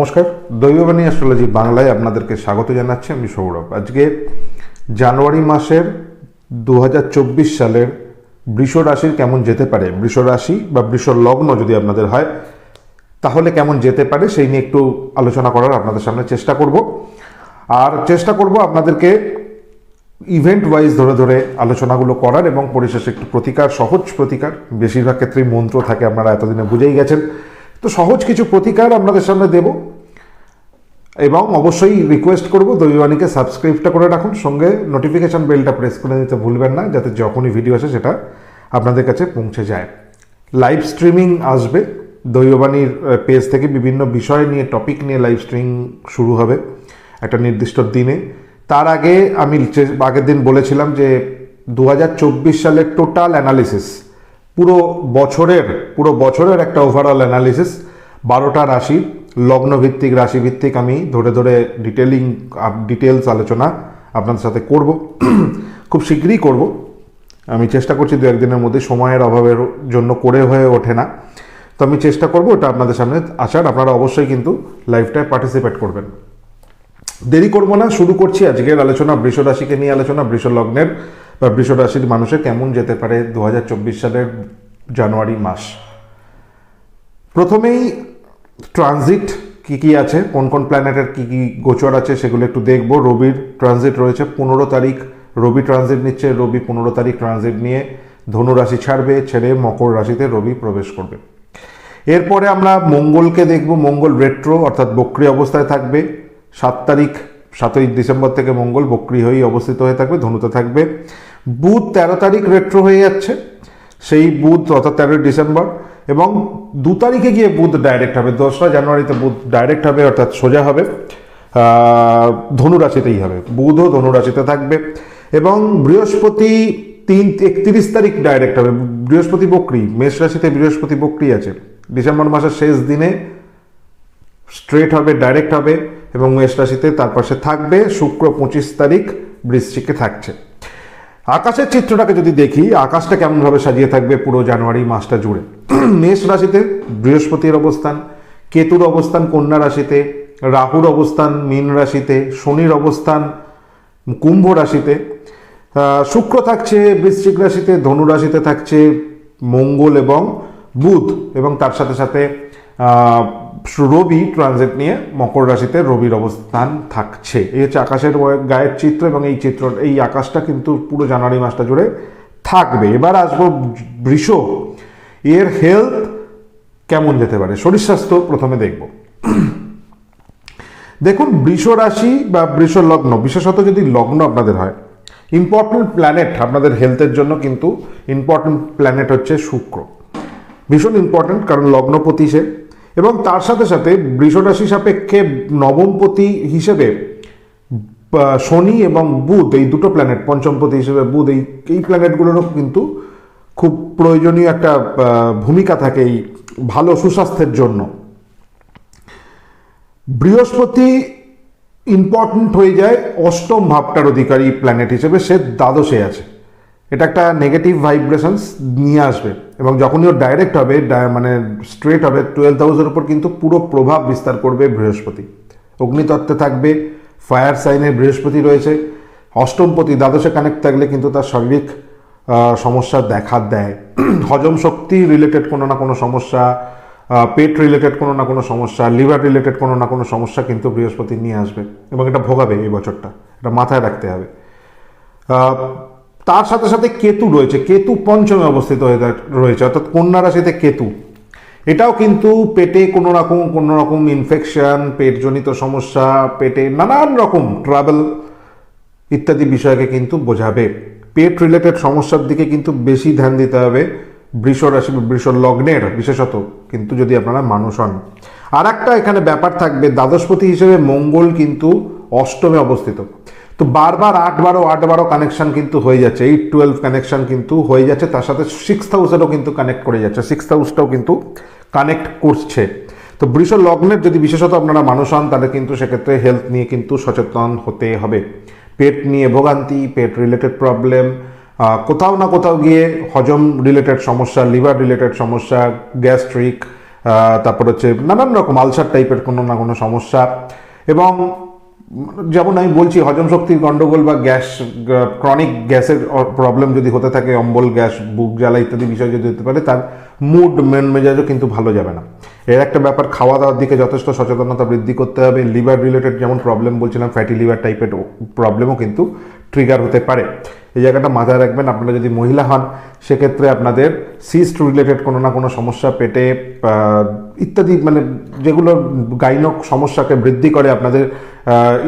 নমস্কার, দৈববাণী অ্যাস্ট্রোলজি বাংলায় আপনাদেরকে স্বাগত জানাচ্ছি। আমি সৌরভ। আজকে জানুয়ারি মাসের 2024 সালের বৃষ রাশির কেমন যেতে পারে, বৃষ রাশি বা বৃষ লগ্ন যদি আপনাদের হয় তাহলে কেমন যেতে পারে সেই নিয়ে একটু আলোচনা করার আপনাদের সামনে চেষ্টা করব। আর চেষ্টা করব আপনাদেরকে ইভেন্ট ওয়াইজ ধরে ধরে আলোচনাগুলো করার এবং পরিশেষে একটু প্রতিকার, সহজ প্রতিকার, বেশিরভাগ ক্ষেত্রেই মন্ত্র থাকে, আপনারা এতদিনে বুঝেই গেছেন। তো সহজ কিছু প্রতিকার আপনাদের সামনে দেব এবং অবশ্যই রিকোয়েস্ট করব দৈববাণীকে সাবস্ক্রাইবটা করে রাখুন, সঙ্গে নোটিফিকেশন বেলটা প্রেস করে দিতে ভুলবেন না, যাতে যখনই ভিডিও আসে সেটা আপনাদের কাছে পৌঁছে যায়। লাইভ স্ট্রিমিং আসবে দৈববাণীর পেজ থেকে, বিভিন্ন বিষয় নিয়ে, টপিক নিয়ে লাইভ স্ট্রিমিং শুরু হবে একটা নির্দিষ্ট দিনে। তার আগে আমি আগের দিন বলেছিলাম যে 2024 সালের টোটাল অ্যানালিসিস, পুরো বছরের একটা ওভারঅল অ্যানালিসিস 12টা রাশি, লগ্নভিত্তিক, রাশিভিত্তিক আমি ধরে ধরে ডিটেলস আলোচনা আপনাদের সাথে করব। খুব শীঘ্রই করব, আমি চেষ্টা করছি দু একদিনের মধ্যে, সময়ের অভাবের জন্য করে হয়ে ওঠে না। তো আমি চেষ্টা করব ওটা আপনাদের সামনে আসার। আপনারা অবশ্যই কিন্তু লাইভটায় পার্টিসিপেট করবেন। দেরি করব না, শুরু করছি আজকের আলোচনা। বৃষ রাশিকে নিয়ে আলোচনা, বৃষ লগ্নের বা বৃষ রাশির মানুষের কেমন যেতে পারে 2024 সালের জানুয়ারি মাস। প্রথমেই ট্রানজিট কি আছে, কোন কোন প্ল্যানেটের কি গোচর আছে সেগুলো একটু দেখব। রবির ট্রানজিট রয়েছে 15 তারিখ, রবি ট্রানজিট নিচ্ছে। রবি 15 তারিখ ট্রানজিট নিয়ে ধনু রাশি ছাড়বে, ছেড়ে মকর রাশিতে রবি প্রবেশ করবে। এরপরে আমরা মঙ্গলকে দেখব। মঙ্গল রেট্রো অর্থাৎ বক্রী অবস্থায় থাকবে 7 তারিখ, 7ই ডিসেম্বর থেকে মঙ্গল বক্রী হয়েই অবস্থিত হয়ে থাকবে, ধনুতে থাকবে। বুধ 13 তারিখ রেট্রো হয়ে যাচ্ছে, সেই বুধ অর্থাৎ 13 ডিসেম্বর, এবং 2 তারিখে গিয়ে বুধ ডাইরেক্ট হবে। 2রা জানুয়ারিতে বুধ ডাইরেক্ট হবে, অর্থাৎ সোজা হবে, ধনু রাশিতেই হবে, বুধও ধনু রাশিতে থাকবে। এবং বৃহস্পতি 31 তারিখ ডাইরেক্ট হবে। বৃহস্পতি বক্রী, মেষ রাশিতে বৃহস্পতি বক্রী আছে, ডিসেম্বর মাসের শেষ দিনে স্ট্রেট হবে, ডাইরেক্ট হবে এবং মেষ রাশিতে তার পাশে থাকবে। শুক্র 25 তারিখ বৃশ্চিকে থাকছে। আকাশের চিত্রটাকে যদি দেখি, আকাশটা কেমনভাবে সাজিয়ে থাকবে পুরো জানুয়ারি মাসটা জুড়ে। মেষ রাশিতে বৃহস্পতির অবস্থান, কেতুর অবস্থান কন্যা রাশিতে, রাহুর অবস্থান মীন রাশিতে, শনির অবস্থান কুম্ভ রাশিতে, শুক্র থাকছে বৃশ্চিক রাশিতে, ধনু রাশিতে থাকছে মঙ্গল এবং বুধ, এবং তার সাথে সাথে রবি ট্রানজিট নিয়ে মকর রাশিতে রবির অবস্থান থাকছে। এই হচ্ছে আকাশের গায়ের চিত্র, এবং এই আকাশটা কিন্তু পুরো জানুয়ারি মাসটা জুড়ে থাকবে। এবার আসবো বৃষ, এর হেলথ কেমন যেতে পারে, শরীর স্বাস্থ্য প্রথমে দেখব। দেখুন, বৃষ রাশি বা বৃষ লগ্ন, বিশেষত যদি লগ্ন আপনাদের হয়, ইম্পর্টেন্ট প্ল্যানেট আপনাদের হেলথের জন্য কিন্তু ইম্পর্টেন্ট প্ল্যানেট হচ্ছে শুক্র। ভীষণ ইম্পর্টেন্ট, কারণ লগ্নপতি সে, এবং তার সাথে সাথে বৃষ রাশি সাপেক্ষে নবমপতি হিসেবে শনি এবং বুধ, এই দুটো প্ল্যানেট, পঞ্চমপতি হিসেবে বুধ, এই প্ল্যানেটগুলোরও কিন্তু খুব প্রয়োজনীয় একটা ভূমিকা থাকে এই ভালো সুস্বাস্থ্যের জন্য। বৃহস্পতি ইম্পর্টেন্ট হয়ে যায় অষ্টম ভাবটার অধিকারী প্ল্যানেট হিসেবে, সে দ্বাদশে আছে। এটা একটা নেগেটিভ ভাইব্রেশনস নিয়ে আসবে, এবং যখনই ও ডাইরেক্ট হবে, মানে স্ট্রেট হবে, 12th হাউসের উপর কিন্তু পুরো প্রভাব বিস্তার করবে বৃহস্পতি। অগ্নিতত্ত্বে থাকবে, ফায়ার সাইনে বৃহস্পতি রয়েছে, অষ্টমপতি দ্বাদশে কানেক্ট থাকলে কিন্তু তার শারীরিক সমস্যা দেখা দেয়। হজম শক্তি রিলেটেড কোনো না কোনো সমস্যা, পেট রিলেটেড কোনো না কোনো সমস্যা, লিভার রিলেটেড কোনো না কোনো সমস্যা কিন্তু বৃহস্পতি নিয়ে আসবে, এবং এটা ভোগাবে এই বছরটা, এটা মাথায় রাখতে হবে। তার সাথে সাথে কেতু রয়েছে, কেতু পঞ্চমে অবস্থিত হয়ে রয়েছে, অর্থাৎ কন্যা রাশিতে কেতু। এটাও কিন্তু পেটে কোনো রকম ইনফেকশন, পেটজনিত সমস্যা, পেটে নানান রকম ট্রাভেল ইত্যাদি বিষয়কে কিন্তু বোঝাবে। পেট রিলেটেড সমস্যার দিকে কিন্তু বেশি ধ্যান দিতে হবে বৃষ রাশি, বৃষ লগ্নের বিশেষত, কিন্তু যদি আপনারা মানুষ হন। আর একটা এখানে ব্যাপার থাকবে, দ্বাদশপতি হিসেবে মঙ্গল কিন্তু অষ্টমে অবস্থিত। তো বারবার 8-12 কানেকশন কিন্তু হয়ে যাচ্ছে, 8-12 কানেকশন কিন্তু হয়ে যাচ্ছে, তার সাথে 6th হাউসেরও কিন্তু কানেক্ট করে যাচ্ছে, 6th হাউসটাও কিন্তু কানেক্ট করছে। তো বৃষ লগ্নের যদি বিশেষত আপনারা মানুষ হন, তাহলে কিন্তু সেক্ষেত্রে হেলথ নিয়ে কিন্তু সচেতন হতে হবে। পেট নিয়ে ভোগান্তি, পেট রিলেটেড প্রবলেম, কোথাও না কোথাও গিয়ে হজম রিলেটেড সমস্যা, লিভার রিলেটেড সমস্যা, গ্যাস্ট্রিক, তারপর হচ্ছে নানান রকম আলসার টাইপের কোনো না কোনো সমস্যা, এবং যেমন আমি বলছি হজম শক্তির গন্ডগোল বা গ্যাস, ক্রনিক গ্যাসের প্রবলেম যদি হতে থাকে, অম্বল গ্যাস, বুক জ্বালা ইত্যাদি বিষয় যদি হতে পারে, তার মুড মেজাজও কিন্তু ভালো যাবে না। এর একটা ব্যাপার, খাওয়া দাওয়ার দিকে যথেষ্ট সচেতনতা বৃদ্ধি করতে হবে। লিভার রিলেটেড যেমন প্রবলেম বলছিলাম, ফ্যাটি লিভার টাইপের প্রবলেমও কিন্তু ট্রিগার হতে পারে। এই জায়গাটা মাথায় রাখবেন। আপনারা যদি মহিলা হন সেক্ষেত্রে আপনাদের সিস্ট রিলেটেড কোনো না কোনো সমস্যা, পেটে ইত্যাদি, মানে যেগুলো গাইনক সমস্যাকে বৃদ্ধি করে, আপনাদের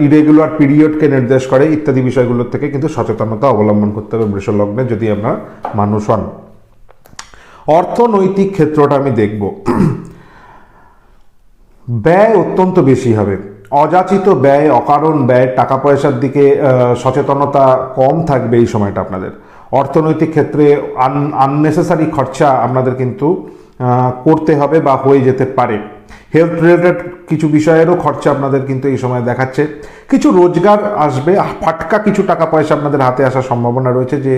ইরেগুলার পিরিয়ডকে নির্দেশ করে, ইত্যাদি বিষয়গুলোর থেকে কিন্তু সচেতনতা অবলম্বন করতে হবে বৃষ লগ্নে যদি আপনারা মানুষ হন। অর্থনৈতিক ক্ষেত্রটা আমি দেখব, ব্যয় অত্যন্ত বেশি হবে, অযাচিত ব্যয়, অকারণ ব্যয়, টাকা পয়সার দিকে সচেতনতা কম থাকবে এই সময়টা আপনাদের। অর্থনৈতিক ক্ষেত্রে আননেসেসারি খরচা আপনাদের কিন্তু করতে হবে বা হয়ে যেতে পারে। হেলথ রিলেটেড কিছু বিষয়েরও খরচা আপনাদের কিন্তু এই সময় দেখাচ্ছে। কিছু রোজগার আসবে, ফাটকা কিছু টাকা পয়সা আপনাদের হাতে আসার সম্ভাবনা রয়েছে। যে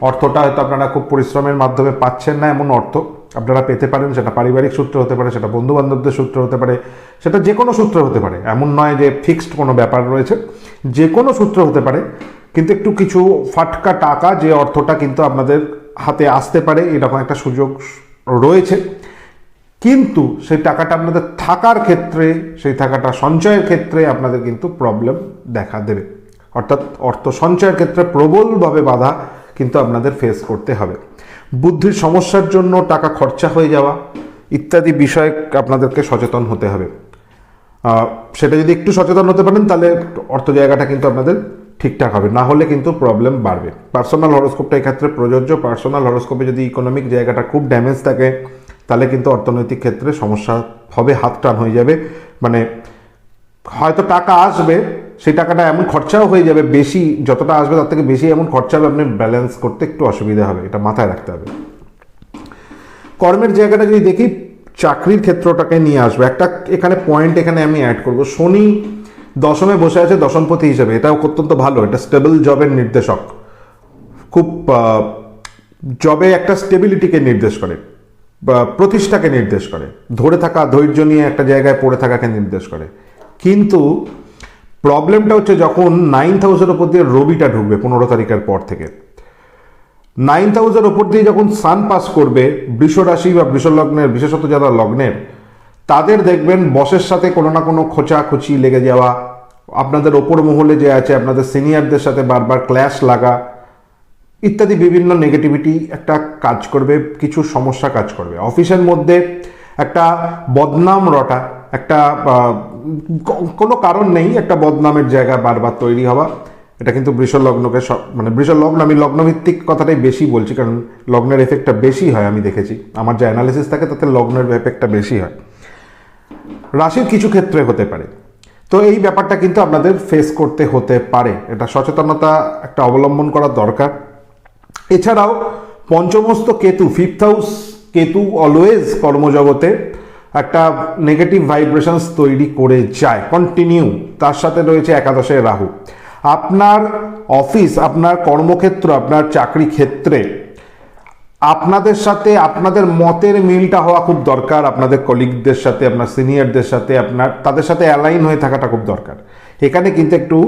অর্থটা হয়তো আপনারা খুব পরিশ্রমের মাধ্যমে পাচ্ছেন না, এমন অর্থ আপনারা পেতে পারেন। সেটা পারিবারিক সূত্র হতে পারে, সেটা বন্ধু বান্ধবদের সূত্র হতে পারে, সেটা যে কোনো সূত্র হতে পারে। এমন নয় যে ফিক্সড কোনো ব্যাপার রয়েছে, যে কোনো সূত্র হতে পারে। কিন্তু একটু কিছু ফাটকা টাকা, যে অর্থটা কিন্তু আপনাদের হাতে আসতে পারে, এরকম একটা সুযোগ রয়েছে। কিন্তু সেই টাকাটা আপনাদের থাকার ক্ষেত্রে, সেই টাকাটা সঞ্চয়ের ক্ষেত্রে আপনাদের কিন্তু প্রবলেম দেখা দেবে। অর্থাৎ অর্থ সঞ্চয়ের ক্ষেত্রে প্রবলভাবে বাধা কিন্তু আপনাদের ফেস করতে হবে। বুদ্ধির সমস্যার জন্য টাকা খরচা হয়ে যাওয়া ইত্যাদি বিষয়ে আপনাদেরকে সচেতন হতে হবে। সেটা যদি একটু সচেতন হতে পারেন তাহলে অর্থ জায়গাটা কিন্তু আপনাদের ঠিকঠাক হবে, না হলে কিন্তু প্রবলেম বাড়বে। পার্সোনাল হরোস্কোপটা এক্ষেত্রে প্রযোজ্য। পার্সোনাল হরোস্কোপে যদি ইকোনমিক জায়গাটা খুব ড্যামেজ থাকে তাহলে কিন্তু অর্থনৈতিক ক্ষেত্রে সমস্যা হবে, হাত টান হয়ে যাবে। মানে হয়তো টাকা আসবে, সেই টাকাটা এমন খরচাও হয়ে যাবে, বেশি যতটা আসবে তার থেকে বেশি এমন খরচা হবে, আপনি ব্যালেন্স করতে একটু অসুবিধা হবে, এটা মাথায় রাখতে হবে। কর্মের জায়গাটা যদি দেখি, চাকরির ক্ষেত্রটাকে নিয়ে আসবে একটা এখানে পয়েন্ট, এখানে আমি অ্যাড করব। শনি দশমে বসে আছে দশমপতি হিসেবে, এটাও অত্যন্ত ভালো, এটা স্টেবল জবের নির্দেশক, খুব জবে একটা স্টেবিলিটিকে নির্দেশ করে, প্রতিষ্ঠাকে নির্দেশ করে, ধরে থাকা, ধৈর্য নিয়ে একটা জায়গায় পড়ে থাকাকে নির্দেশ করে। কিন্তু প্রবলেমটা হচ্ছে যখন 9th হাউসের ওপর দিয়ে রবিটা ঢুকবে 15 তারিখের পর থেকে, 9th হাউসের ওপর দিয়ে যখন সান পাস করবে বৃষ রাশি বা বৃষ লগ্নের, বিশেষত যারা লগ্নের, তাদের দেখবেন বসের সাথে কোনো না কোনো খোঁচাখুচি লেগে যাওয়া, আপনাদের ওপর মহলে যে আছে আপনাদের সিনিয়রদের সাথে বারবার ক্ল্যাশ লাগা ইত্যাদি বিভিন্ন নেগেটিভিটি একটা কাজ করবে, কিছু সমস্যা কাজ করবে। অফিসের মধ্যে একটা বদনাম রটা, একটা কোনো কারণ নেই একটা বদনামের জায়গা বারবার তৈরি হওয়া, এটা কিন্তু বৃষ লগ্নকে মানে বৃষ লগ্ন, আমি লগ্নভিত্তিক কথাটাই বেশি বলছি কারণ লগ্নের এফেক্টটা বেশি হয়, আমি দেখেছি আমার যে অ্যানালিসিস থাকে তাতে লগ্নের এফেক্টটা বেশি হয়। রাশির কিছু ক্ষেত্রে হতে পারে, তো এই ব্যাপারটা কিন্তু আপনাদের ফেস করতে হতে পারে, এটা সচেতনতা একটা অবলম্বন করা দরকার। এছাড়াও পঞ্চমস্ত Ketu, 5th house Ketu always কর্মজগতে একটা নেগেটিভ ভাইব্রেশনস তৈরি করে যায় কন্টিনিউ। তার সাথে রয়েছে একাদশে রাহু। আপনার অফিস, আপনার কর্মক্ষেত্র, আপনার চাকরি ক্ষেত্রে আপনাদের সাথে আপনাদের মতের মিলটা হওয়া খুব দরকার। আপনাদের কলিগদের সাথে, আপনার সিনিয়রদের সাথে, আপনার তাদের সাথে অ্যালাইন হয়ে থাকাটা খুব দরকার। এখানে কিন্তু একটু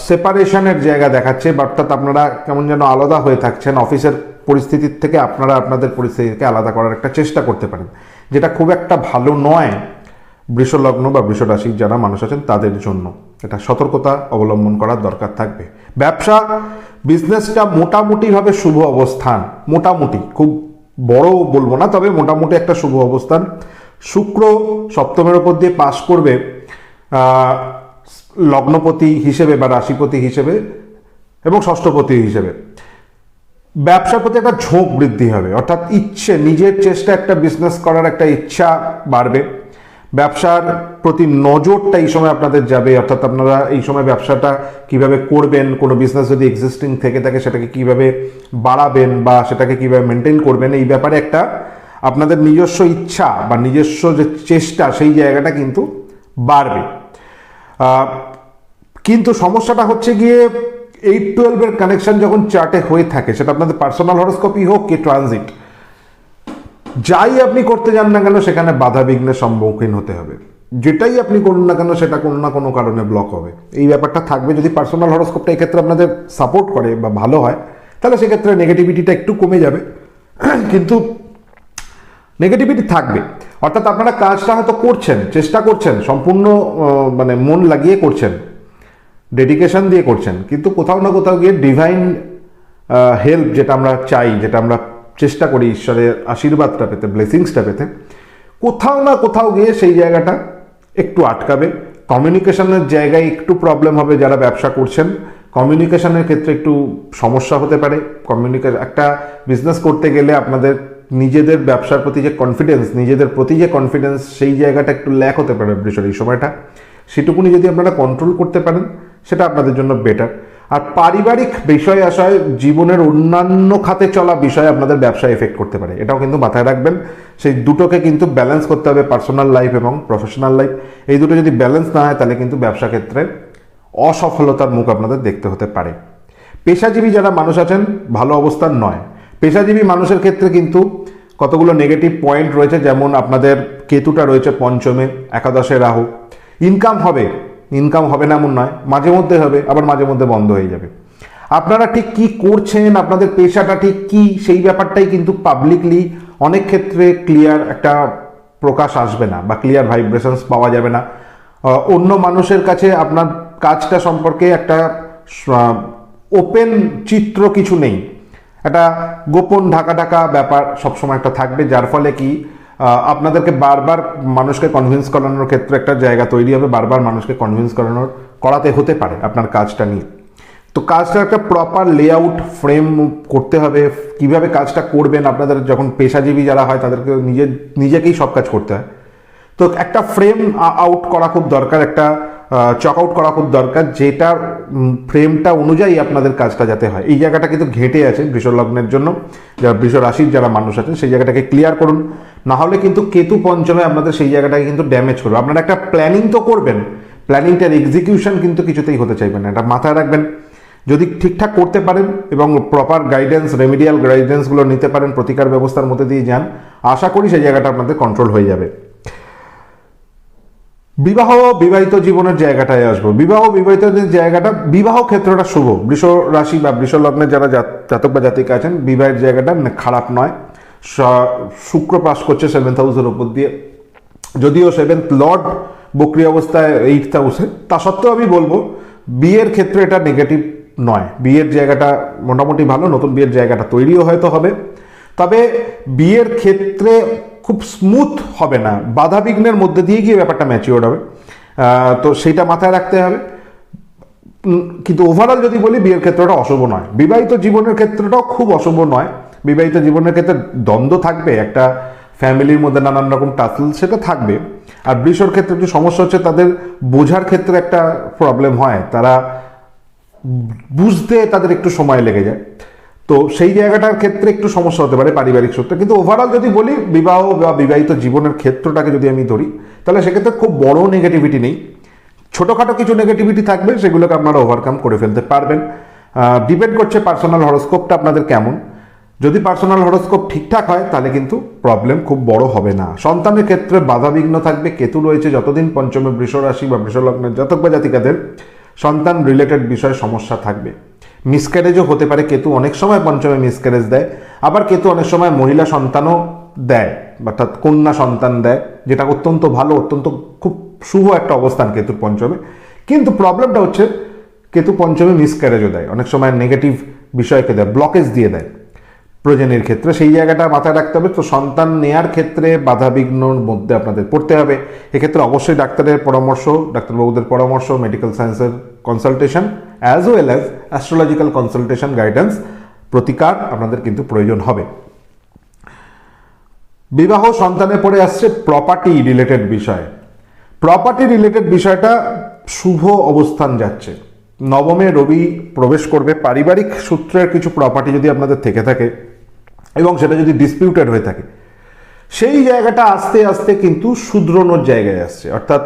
সেপারেশনের জায়গা দেখাচ্ছে, অর্থাৎ আপনারা কেমন যেন আলাদা হয়ে থাকছেন। অফিসের পরিস্থিতির থেকে আপনারা আপনাদের পরিস্থিতিকে আলাদা করার একটা চেষ্টা করতে পারেন, যেটা খুব একটা ভালো নয় বৃষ লগ্ন বা বৃষ রাশির যারা মানুষ আছেন তাদের জন্য। এটা সতর্কতা অবলম্বন করার দরকার থাকবে। ব্যবসা, বিজনেসটা মোটামুটিভাবে শুভ অবস্থান, মোটামুটি, খুব বড় বলবো না, তবে মোটামুটি একটা শুভ অবস্থান। শুক্র সপ্তমের ওপর দিয়ে পাস করবে লগ্নপতি হিসেবে বা রাশিপতি হিসেবে এবং ষষ্ঠপতি হিসেবে। ব্যবসার প্রতি একটা ঝোঁক বৃদ্ধি হবে, অর্থাৎ ইচ্ছে, নিজের চেষ্টা, একটা বিজনেস করার একটা ইচ্ছা বাড়বে। ব্যবসার প্রতি নজরটা এই সময় আপনাদের যাবে, অর্থাৎ আপনারা এই সময় ব্যবসাটা কিভাবে করবেন, কোনো বিজনেস যদি এক্সিস্টিং থেকে থাকে সেটাকে কিভাবে বাড়াবেন বা সেটাকে কিভাবে মেনটেন করবেন, এই ব্যাপারে একটা আপনাদের নিজস্ব ইচ্ছা বা নিজস্ব যে চেষ্টা সেই জায়গাটা কিন্তু বাড়বে। কিন্তু সমস্যাটা হচ্ছে গিয়ে 8-12 এর কানেকশন যখন চার্টে হয়ে থাকে, সেটা আপনাদের পার্সোনাল হরোস্কোপই হোক কি ট্রানজিট, যাই আপনি করতে যান না কেন সেখানে বাধা বিঘ্নের সম্মুখীন হতে হবে, যেটাই আপনি করুন না কেন সেটা কোনো না কোনো কারণে ব্লক হবে। এই ব্যাপারটা থাকবে। যদি পার্সোনাল হরোস্কোপটা এক্ষেত্রে আপনাদের সাপোর্ট করে বা ভালো হয় তাহলে সেক্ষেত্রে নেগেটিভিটিটা একটু কমে যাবে, কিন্তু নেগেটিভিটি থাকবে। অর্থাৎ আপনারা কাজটা হয়তো করছেন, চেষ্টা করছেন, সম্পূর্ণ মানে মন লাগিয়ে করছেন, ডেডিকেশন দিয়ে করছেন, কিন্তু কোথাও না কোথাও গিয়ে ডিভাইন হেল্প যেটা আমরা চাই, যেটা আমরা চেষ্টা করি ঈশ্বরের আশীর্বাদটা পেতে, ব্লেসিংসটা পেতে, কোথাও না কোথাও গিয়ে সেই জায়গাটা একটু আটকাবে। কমিউনিকেশনের জায়গায় একটু প্রবলেম হবে। যারা ব্যবসা করছেন কমিউনিকেশনের ক্ষেত্রে একটু সমস্যা হতে পারে। একটা বিজনেস করতে গেলে আপনাদের নিজেদের ব্যবসার প্রতি যে কনফিডেন্স, নিজেদের প্রতি যে কনফিডেন্স, সেই জায়গাটা একটু ল্যাক হতে পারে বৃষর এই সময়টা। সেটুকুনি যদি আপনারা কন্ট্রোল করতে পারেন সেটা আপনাদের জন্য বেটার। আর পারিবারিক বিষয় আশয়, জীবনের অন্যান্য খাতে চলা বিষয় আপনাদের ব্যবসায় এফেক্ট করতে পারে, এটাও কিন্তু মাথায় রাখবেন। সেই দুটোকে কিন্তু ব্যালেন্স করতে হবে, পার্সোনাল লাইফ এবং প্রফেশনাল লাইফ। এই দুটো যদি ব্যালেন্স না হয় তাহলে কিন্তু ব্যবসা ক্ষেত্রে অসফলতার মুখ আপনাদের দেখতে হতে পারে। পেশাজীবী যারা মানুষ আছেন ভালো অবস্থান নয়। পেশাজীবী মানুষের ক্ষেত্রে কিন্তু কতগুলো নেগেটিভ পয়েন্ট রয়েছে, যেমন আপনাদের কেতুটা রয়েছে পঞ্চমে, একাদশে রাহু। ইনকাম হবে, ইনকাম হবে না এমন নয়, মাঝে মধ্যে হবে, আবার মাঝে মধ্যে বন্ধ হয়ে যাবে। আপনারা ঠিক কি করছেন, আপনাদের পেশাটা ঠিক কি, সেই ব্যাপারটাই কিন্তু পাবলিকলি অনেক ক্ষেত্রে ক্লিয়ার একটা প্রকাশ আসবে না, বা ক্লিয়ার ভাইব্রেশনস পাওয়া যাবে না। অন্য মানুষের কাছে আপনার কাজটা সম্পর্কে একটা ওপেন চিত্র কিছু নেই, একটা গোপন ঢাকা ঢাকা ব্যাপার সবসময় একটা থাকবে, যার ফলে কি আপনাদেরকে বারবার মানুষকে কনভিন্স করানোর ক্ষেত্রে একটা জায়গা তৈরি হবে, বারবার মানুষকে কনভিন্স করাতে হতে পারে আপনার কাজটা নিয়ে। তো কাজটা একটা প্রপার লেআউট ফ্রেম করতে হবে, কিভাবে কাজটা করবেন। আপনাদের যখন পেশাজীবী যারা হয় তাদেরকে নিজেকেই সব কাজ করতে হয়, তো একটা ফ্রেম আউট করা খুব দরকার, একটা চক আউট করা খুব দরকার, যেটার ফ্রেমটা অনুযায়ী আপনাদের কাজটা যাতে হয়। এই জায়গাটা কিন্তু ঘেঁটে আছে বৃষ লগ্নের জন্য, যারা বৃষ রাশির যারা মানুষ আছেন সেই জায়গাটাকে ক্লিয়ার করুন, না হলে কিন্তু কেতু পঞ্চমে আপনাদের সেই জায়গাটাকে কিন্তু ড্যামেজ করবে। আপনারা একটা প্ল্যানিং তো করবেন, প্ল্যানিংটার এক্সিকিউশন কিন্তু কিছুতেই হতে চাইবেন না, এটা মাথায় রাখবেন। যদি ঠিকঠাক করতে পারেন এবং প্রপার গাইডেন্স, রেমিডিয়াল গাইডেন্সগুলো নিতে পারেন, প্রতিকার ব্যবস্থার মধ্যে দিয়ে যান, আশা করি সেই জায়গাটা আপনাদের কন্ট্রোল হয়ে যাবে। বিবাহ বিবাহিত জীবনের জায়গাটায় আসবো। বিবাহ বিবাহিত জায়গাটা, বিবাহ ক্ষেত্রটা শুভ। বৃষ রাশি বা বৃষ লগ্নের যারা জাতক বা জাতিকা আছেন, বিবাহের জায়গাটা খারাপ নয়। শুক্র পাস করছে 7th হাউসের উপর দিয়ে, যদিও 7th লর্ড বক্রি অবস্থায় 8th হাউসে, তা সত্ত্বেও আমি বলবো বিয়ের ক্ষেত্রে এটা নেগেটিভ নয়। বিয়ের জায়গাটা মোটামুটি ভালো, নতুন বিয়ের জায়গাটা তৈরিও হয়তো হবে, তবে বিয়ের ক্ষেত্রে খুব স্মুথ হবে না, বাধা বিঘ্নের মধ্যে দিয়ে গিয়ে ব্যাপারটা ম্যাচিওর হবে, তো সেইটা মাথায় রাখতে হবে। কিন্তু ওভারঅল যদি বলি বিয়ের ক্ষেত্রটা অশুভ নয়, বিবাহিত জীবনের ক্ষেত্রটাও খুব অশুভ নয়। বিবাহিত জীবনের ক্ষেত্রে দ্বন্দ্ব থাকবে, একটা ফ্যামিলির মধ্যে নানান রকম টাসল সেটা থাকবে। আর বৃষর ক্ষেত্রে একটু সমস্যা হচ্ছে, তাদের বোঝার ক্ষেত্রে একটা প্রবলেম হয়, তারা বুঝতে তাদের একটু সময় লেগে যায়, তো সেই জায়গাটার ক্ষেত্রে একটু সমস্যা হতে পারে পারিবারিক সূত্রে। কিন্তু ওভারঅল যদি বলি বিবাহ বা বিবাহিত জীবনের ক্ষেত্রটাকে যদি আমি ধরি, তাহলে সেক্ষেত্রে খুব বড় নেগেটিভিটি নেই, ছোটোখাটো কিছু নেগেটিভিটি থাকবে, সেগুলোকে আপনারা ওভারকাম করে ফেলতে পারবেন। ডিপেন্ড করছে পার্সোনাল হরোস্কোপটা আপনাদের কেমন। যদি পার্সোনাল হরোস্কোপ ঠিকঠাক হয় তাহলে কিন্তু প্রবলেম খুব বড় হবে না। সন্তানের ক্ষেত্রে বাধাবিঘ্ন থাকবে, কেতু রয়েছে যতদিন পঞ্চমে বৃষ রাশি বা বৃষ লগ্নের জাতক বা জাতিকাদের সন্তান রিলেটেড বিষয়ে সমস্যা থাকবে। মিসক্যারেজও হতে পারে, কেতু অনেক সময় পঞ্চমে মিসক্যারেজ দেয়, আবার কেতু অনেক সময় মহিলা সন্তানও দেয়, অর্থাৎ কন্যা সন্তান দেয়, যেটা অত্যন্ত ভালো, অত্যন্ত খুব শুভ একটা অবস্থান কেতুর পঞ্চমে। কিন্তু প্রবলেমটা হচ্ছে কেতু পঞ্চমে মিসক্যারেজও দেয়, অনেক সময় নেগেটিভ বিষয়কে দেয়, ব্লকেজ দিয়ে দেয় প্রজনের ক্ষেত্রে, সেই জায়গাটা মাথায় রাখতে হবে। তো সন্তান নেয়ার ক্ষেত্রে বাধাবিঘ্নর মধ্যে আপনাদের পড়তে হবে। এক্ষেত্রে অবশ্যই ডাক্তারের পরামর্শ, ডাক্তারবাবুদের পরামর্শ, মেডিকেল সায়েন্সের consultation as well as astrological consultation guidance, প্রতিকার আপনাদের কিন্তু প্রয়োজন হবে। বিবাহ সন্তানে পড়ে আসছে প্রপার্টি রিলেটেড বিষয়। প্রপার্টি রিলেটেড বিষয়টা শুভ অবস্থান যাচ্ছে, নবমে রবি প্রবেশ করবে। পারিবারিক সূত্রের কিছু প্রপার্টি যদি আপনাদের থেকে থাকে এবং সেটা যদি ডিসপিউটেড হয়ে থাকে, সেই জায়গাটা আস্তে আস্তে কিন্তু শুধরোনোর জায়গায় আসছে। অর্থাৎ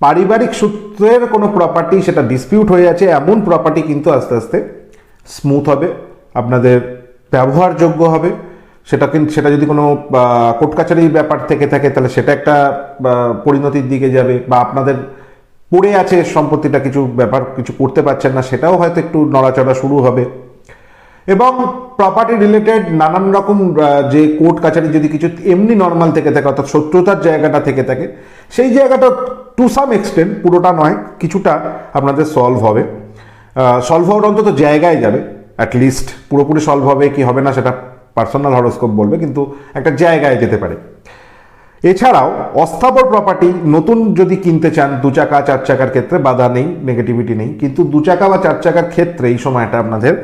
পারিবারিক সূত্রের কোনো প্রপার্টি সেটা ডিসপিউট হয়ে আছে, এমন প্রপার্টি কিন্তু আস্তে আস্তে স্মুথ হবে, আপনাদের ব্যবহারযোগ্য হবে, সেটা যদি কোনো কোর্ট কাছারির ব্যাপার থেকে থাকে তাহলে সেটা একটা পরিণতির দিকে যাবে, বা আপনাদের পড়ে আছে সম্পত্তিটা, কিছু ব্যাপার কিছু করতে পারছেন না, সেটাও হয়তো একটু নড়াচড়া শুরু হবে। এবং প্রপার্টি রিলেটেড নানান রকম যে কোর্ট কাছারি যদি কিছু এমনি নর্মাল থেকে থাকে, অর্থাৎ শত্রুতার জায়গাটা থেকে থাকে, সেই জায়গাটা টু সাম এক্সটেন্ট, পুরোটা নয়, কিছুটা আপনাদের সলভ হবে। সলভ হওয়ার অন্তত জায়গায় যাবে, অ্যাটলিস্ট পুরোপুরি সলভ হবে কি হবে না সেটা পার্সোনাল হরোস্কোপ বলবে, কিন্তু একটা জায়গায় যেতে পারে। এছাড়াও অস্থাবর প্রপার্টি নতুন যদি কিনতে চান, 2 চাকা 4 চাকার ক্ষেত্রে বাধা নেই, নেগেটিভিটি নেই, কিন্তু 2 চাকা বা 4 চাকার ক্ষেত্রে এই সময়টা আপনাদের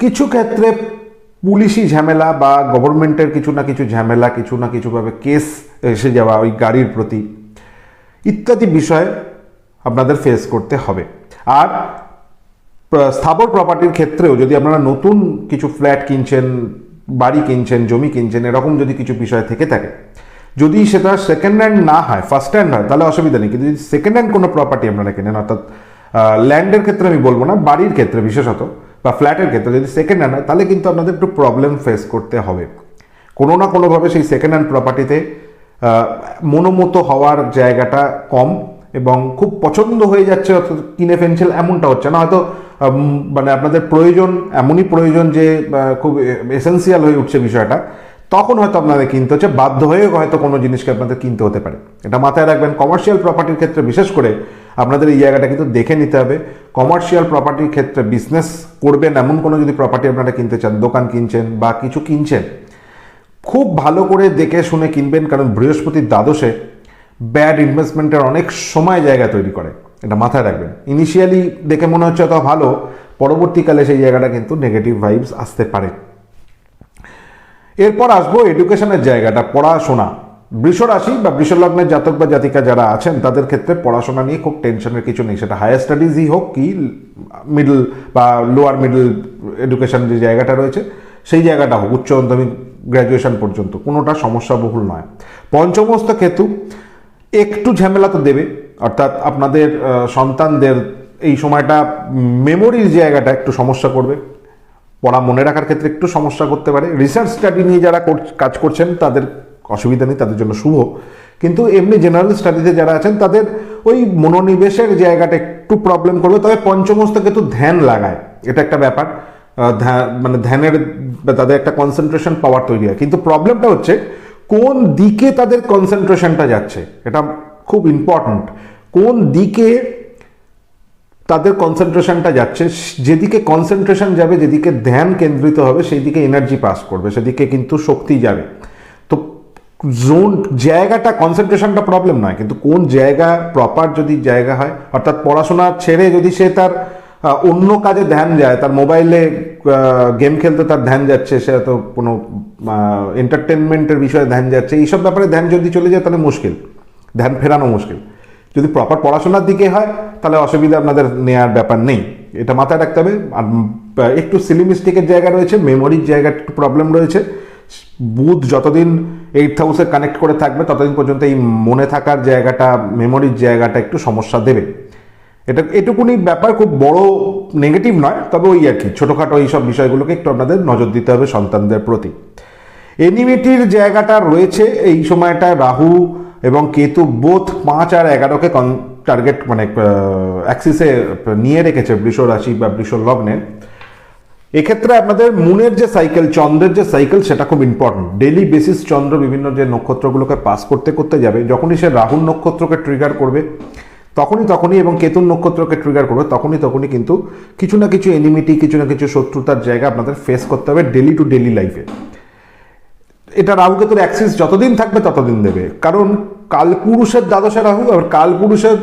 কিছু ক্ষেত্রে পুলিশি ঝামেলা বা গভর্নমেন্টের কিছু না কিছু ঝামেলা, কিছু না কিছুভাবে কেস এসে যাওয়া ওই গাড়ির প্রতি ইত্যাদি বিষয় আপনাদের ফেস করতে হবে। আর স্থাবর প্রপার্টির ক্ষেত্রেও যদি আপনারা নতুন কিছু ফ্ল্যাট কিনছেন, বাড়ি কিনছেন, জমি কিনছেন, এরকম যদি কিছু বিষয় থেকে থাকে, যদি সেটা সেকেন্ড হ্যান্ড না হয়, ফার্স্ট হ্যান্ড হয়, তাহলে অসুবিধা নেই। কিন্তু যদি সেকেন্ড হ্যান্ড কোনো প্রপার্টি আপনারা কেনেন, অর্থাৎ ল্যান্ডের ক্ষেত্রে আমি বলবো না, বাড়ির ক্ষেত্রে বিশেষত বা ফ্ল্যাটের ক্ষেত্রে যদি সেকেন্ড হ্যান্ড হয়, তাহলে কিন্তু আপনাদের একটু প্রবলেম ফেস করতে হবে। কোনো না কোনোভাবে সেই সেকেন্ড হ্যান্ড প্রপার্টিতে মনোমতো হওয়ার জায়গাটা কম, এবং খুব পছন্দ হয়ে যাচ্ছে অর্থাৎ কিনে ফেলছেন এমনটা হচ্ছে না, হয়তো মানে আপনাদের প্রয়োজন, এমনই প্রয়োজন যে খুব এসেন্সিয়াল হয়ে উঠছে বিষয়টা, তখন হয়তো আপনাদের কিনতে হচ্ছে, বাধ্য হয়ে হয়তো কোনো জিনিসকে আপনাদের কিনতে হতে পারে। এটা মাথায় রাখবেন। কমার্শিয়াল প্রপার্টির ক্ষেত্রে বিশেষ করে আপনাদের এই জায়গাটা কিন্তু দেখে নিতে হবে। কমার্শিয়াল প্রপার্টির ক্ষেত্রে বিজনেস করবেন এমন কোনো যদি প্রপার্টি আপনারা কিনতে চান, দোকান কিনছেন বা কিছু কিনছেন, খুব ভালো করে দেখে শুনে কিনবেন, কারণ বৃহস্পতির দ্বাদশে ব্যাড ইনভেস্টমেন্টের অনেক সময় জায়গা তৈরি করে, এটা মাথায় রাখবেন। ইনিশিয়ালি দেখে মনে হচ্ছে তা ভালো, পরবর্তীকালে সেই জায়গাটা কিন্তু নেগেটিভ ভাইবস আসতে পারে। এরপর আসবো এডুকেশনের জায়গাটা, পড়াশোনা। বৃষ রাশি বা বৃষ লগ্নের জাতক বা জাতিকা যারা আছেন তাদের ক্ষেত্রে পড়াশোনা নিয়ে খুব টেনশনের কিছু নেই, সেটা হায়ার স্টাডিজই হোক কি মিডল বা লোয়ার মিডল এডুকেশন যে জায়গাটা রয়েছে সেই জায়গাটা হোক, উচ্চ মাধ্যমিক গ্র্যাজুয়েশন পর্যন্ত, কোনোটা সমস্যাবহুল নয়। পঞ্চমস্ত কেতু একটু ঝামেলা তো দেবে, অর্থাৎ আপনাদের সন্তানদের এই সময়টা মেমোরির জায়গাটা একটু সমস্যা করবে, পড়া মনে রাখার ক্ষেত্রে একটু সমস্যা করতে পারে। রিসার্চ স্টাডি নিয়ে যারা কাজ করছেন তাদের অসুবিধা নেই, তাদের জন্য শুভ, কিন্তু এমনি জেনারেল স্টাডিতে যারা আছেন তাদের ওই মনোনিবেশের জায়গাটা একটু প্রবলেম করবে। তবে পঞ্চমস্ত কেতু ধ্যান লাগায়, এটা একটা ব্যাপার, মানে ধ্যানের তাদের একটা কনসেন্ট্রেশন পাওয়ার তৈরি হয়, কিন্তু প্রবলেমটা হচ্ছে কোন দিকে তাদের কনসেন্ট্রেশনটা যাচ্ছে, এটা খুব ইম্পর্ট্যান্ট। কোন দিকে তাদের কনসেন্ট্রেশনটা যাচ্ছে, যেদিকে কনসেন্ট্রেশন যাবে, যেদিকে ধ্যান কেন্দ্রিত হবে, সেই দিকে এনার্জি পাস করবে, সেদিকে কিন্তু শক্তি যাবে। তো জোন জায়গাটা, কনসেন্ট্রেশনটা প্রবলেম নয়, কিন্তু কোন জায়গা প্রপার যদি জায়গা হয়, অর্থাৎ পড়াশোনা ছেড়ে যদি সে তার অন্য কাজে ধ্যান যায়, তার মোবাইলে গেম খেলতে তার ধ্যান যাচ্ছে, সে হয়তো কোনো এন্টারটেনমেন্টের বিষয়ে ধ্যান যাচ্ছে, এইসব ব্যাপারে ধ্যান যদি চলে যায় তাহলে মুশকিল, ধ্যান ফেরানো মুশকিল। যদি প্রপার পড়াশোনার দিকে হয় তাহলে অসুবিধা আপনাদের নেওয়ার ব্যাপার নেই, এটা মাথায় রাখতে হবে। আর একটু সিলিমিস্টিকের জায়গা রয়েছে, মেমোরির জায়গা একটু প্রবলেম রয়েছে। বুধ যতদিন 8th হাউসে কানেক্ট করে থাকবে ততদিন পর্যন্ত এই মনে থাকার জায়গাটা, মেমোরির জায়গাটা একটু সমস্যা দেবে। এটা এটুকুনি ব্যাপার, খুব বড় নেগেটিভ নয়, তবে ওই আর কি ছোটোখাটো এইসব বিষয়গুলোকে একটু আপনাদের নজর দিতে হবে সন্তানদের প্রতি। এনিমিটির জায়গাটা রয়েছে এই সময়টায়, রাহু এবং কেতু বোথ 5 আর 11কে টার্গেট মানে অ্যাক্সিসে নিয়ে রেখেছে বৃষ রাশি বা বৃষ লগ্নে। এক্ষেত্রে আপনাদের মুনের যে সাইকেল, চন্দ্রের যে সাইকেল, সেটা খুব ইম্পর্টেন্ট। ডেইলি বেসিস চন্দ্র বিভিন্ন যে নক্ষত্রগুলোকে পাস করতে করতে যাবে, যখনই সে রাহুর নক্ষত্রকে ট্রিগার করবে তখনই এবং কেতুর নক্ষত্রকে ট্রিগার করবে তখনই কিন্তু কিছু না কিছু এনিমিটি, কিছু না কিছু শত্রুতার জায়গা আপনাদের ফেস করতে হবে ডেলি টু ডেলি লাইফে। এটা রাহু কেতুর অ্যাক্সিস যতদিন থাকবে ততদিন দেবে, কারণ কালপুরুষের দ্বাদশে রাহু আর কালপুরুষের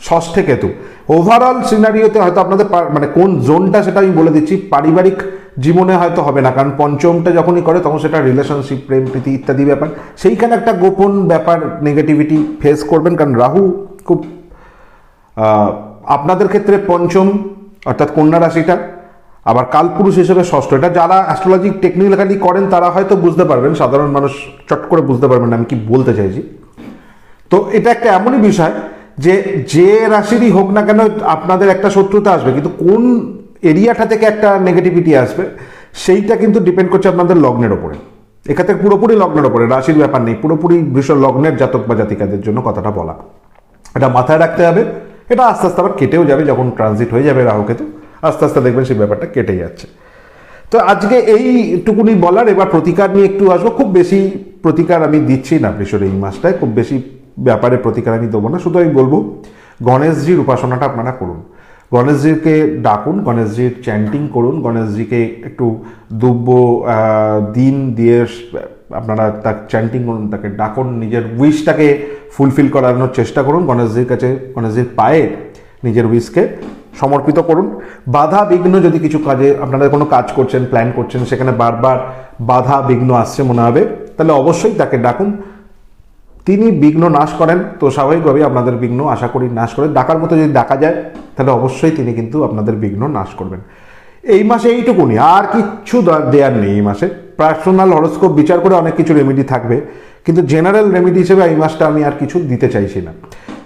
ষষ্ঠে কেতু। ওভারঅল সিনারিওতে হয়তো আপনাদের মানে কোন জোনটা সেটা আমি বলে দিচ্ছি, পারিবারিক জীবনে হয়তো হবে না, কারণ পঞ্চমটা যখনই করে তখন সেটা রিলেশনশিপ, প্রেম প্রীতি ইত্যাদি ব্যাপার, সেইখানে একটা গোপন ব্যাপার নেগেটিভিটি ফেস করবেন, কারণ রাহু খুব আপনাদের ক্ষেত্রে পঞ্চম অর্থাৎ কন্যা রাশিটা, আবার কালপুরুষ হিসেবে ষষ্ঠ। এটা যারা অ্যাস্ট্রোলজি টেকনিক্যালি করেন তারা হয়তো বুঝতে পারবেন, সাধারণ মানুষ চট করে বুঝতে পারবেন না আমি কি বলতে চাইছি। তো এটা একটা এমনই বিষয় যে রাশিরই হোক না কেন আপনাদের একটা শত্রুতা আসবে, কিন্তু কোন এরিয়াটা থেকে একটা নেগেটিভিটি আসবে সেইটা কিন্তু ডিপেন্ড করছে আপনাদের লগ্নের ওপরে। এক্ষেত্রে পুরোপুরি লগ্নের ওপরে, রাশির ব্যাপার নেই, পুরোপুরি বৃষ লগ্নের জাতক বা জাতিকাদের জন্য কথাটা বলা। এটা মাথায় রাখতে হবে। এটা আস্তে আস্তে আবার কেটেও যাবে, যখন ট্রানজিট হয়ে যাবে রাহু কেতু আস্তে আস্তে দেখবেন সেই ব্যাপারটা কেটে যাচ্ছে। তো আজকে এইটুকুনি বলার। এবার প্রতিকার নিয়ে একটু আসবো। খুব বেশি প্রতিকার আমি দিচ্ছি না বৃষর এই মাসটায়, খুব বেশি ব্যাপারে প্রতিকার আমি দেবো না, শুধু আমি বলবো গণেশজির উপাসনাটা আপনারা করুন, গণেশজিকে ডাকুন, গণেশজির চ্যান্টিং করুন, গণেশজিকে একটু দুব্য দিন দিয়ে আপনারা তাকে চ্যান্টিং করুন, তাকে ডাকুন, নিজের উইশটাকে ফুলফিল করানোর চেষ্টা করুন, গণেশজির কাছে গণেশজির পায়ে নিজের উইশকে সমর্পিত করুন। বাধা বিঘ্ন যদি কিছু কাজে আপনারা কোনো কাজ করছেন, প্ল্যান করছেন, সেখানে বারবার বাধা বিঘ্ন আসছে মনে হবে, তাহলে অবশ্যই তাকে ডাকুন। তিনি বিঘ্ন নাশ করেন, তো স্বাভাবিকভাবেই আপনাদের বিঘ্ন আশা করি নাশ করে। ডাকার মতো যদি ডাকা যায় তাহলে অবশ্যই তিনি কিন্তু আপনাদের বিঘ্ন নাশ করবেন। এই মাসে এইটুকুনি, আর কিচ্ছু দেওয়ার নেই এই মাসে। পার্সোনাল হরোস্কোপ বিচার করে অনেক কিছু রেমেডি থাকবে, কিন্তু জেনারেল রেমেডি হিসেবে এই মাসটা আমি আর কিছু দিতে চাইছি না।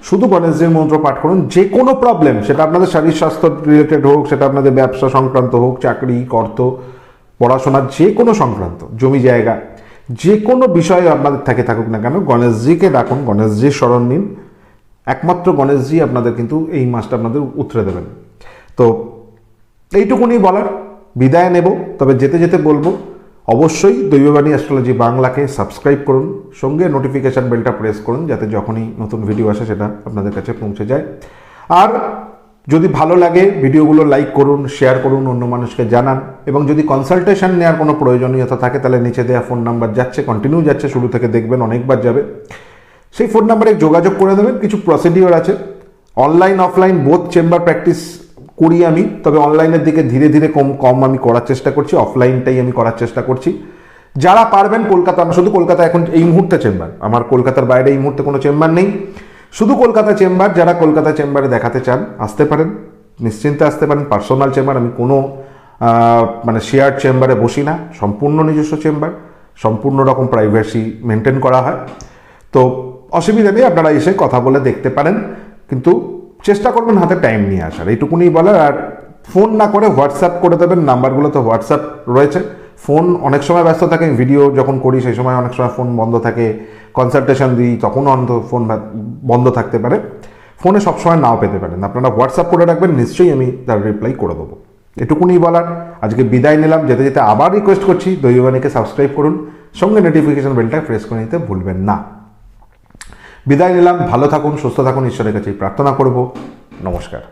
শুধু গণেশজির মন্ত্র পাঠ করুন। যে কোনো প্রবলেম, সেটা আপনাদের শারীর স্বাস্থ্য রিলেটেড হোক, সেটা আপনাদের ব্যবসা সংক্রান্ত হোক, চাকরি কর্ত, পড়াশোনার যে কোনো সংক্রান্ত, জমি জায়গা, যে কোনো বিষয়ে আপনাদের থেকে থাকুক না কেন, গণেশজিকে ডাকুন, গণেশজির স্মরণ নিন। একমাত্র গণেশজি আপনাদের কিন্তু এই মাসটা আপনাদের উতরে দেবেন। তো এইটুকুনি বলার, বিদায় নেব। তবে যেতে যেতে বলবো, অবশ্যই দৈববাণী অ্যাস্ট্রোলজি বাংলাকে সাবস্ক্রাইব করুন, সঙ্গে নোটিফিকেশান বেলটা প্রেস করুন, যাতে যখনই নতুন ভিডিও আসে সেটা আপনাদের কাছে পৌঁছে যায়। আর যদি ভালো লাগে ভিডিওগুলো লাইক করুন, শেয়ার করুন, অন্য মানুষকে জানান। এবং যদি কনসালটেশন নেওয়ার কোনো প্রয়োজনীয়তা থাকে তাহলে নিচে দেওয়া ফোন নাম্বার যাচ্ছে, কন্টিনিউ যাচ্ছে, শুরু থেকে দেখবেন অনেকবার যাবে, সেই ফোন নাম্বারে যোগাযোগ করে দেবেন। কিছু প্রসিডিওর আছে, online offline both chamber practice করি আমি, তবে অনলাইনের দিকে ধীরে ধীরে কম আমি করার চেষ্টা করছি, অফলাইনটাই আমি করার চেষ্টা করছি। যারা পারবেন কলকাতা, শুধু কলকাতা এখন এই মুহূর্তে চেম্বার, আমার কলকাতার বাইরে এই মুহূর্তে কোনো চেম্বার নেই, শুধু কলকাতা চেম্বার। যারা কলকাতা চেম্বারে দেখাতে চান আসতে পারেন, নিশ্চিন্তে আসতে পারেন। পার্সোনাল চেম্বার, আমি কোনো মানে শেয়ার চেম্বারে বসি না, সম্পূর্ণ নিজস্ব চেম্বার, সম্পূর্ণ রকম প্রাইভেসি মেনটেন করা হয়। তো অসুবিধা নেই, আপনারা এসে কথা বলে দেখতে পারেন, কিন্তু চেষ্টা করবেন হাতে টাইম নিয়ে আসার, এইটুকুনি বলার। আর ফোন না করে হোয়াটসঅ্যাপ করে দেবেন, নাম্বারগুলো তো হোয়াটসঅ্যাপ রয়েছে। ফোন অনেক সময় ব্যস্ত থাকে, ভিডিও যখন করি সেই সময় অনেক সময় ফোন বন্ধ থাকে, কনসালটেশন দিই তখন ফোন বন্ধ থাকতে পারে, ফোনে সবসময় নাও পেতে পারেন। আপনারা হোয়াটসঅ্যাপ করে রাখবেন, নিশ্চয়ই আমি তার রিপ্লাই করে দেবো। এটুকুনি বলার, আজকে বিদায় নিলাম। যেতে যেতে আবার রিকোয়েস্ট করছি, দৈববাণীকে সাবস্ক্রাইব করুন, সঙ্গে নোটিফিকেশন বেলটা প্রেস করে নিতে ভুলবেন না। বিদায় নিলাম, ভালো থাকুন, সুস্থ থাকুন, ঈশ্বরের কাছে প্রার্থনা করব। নমস্কার।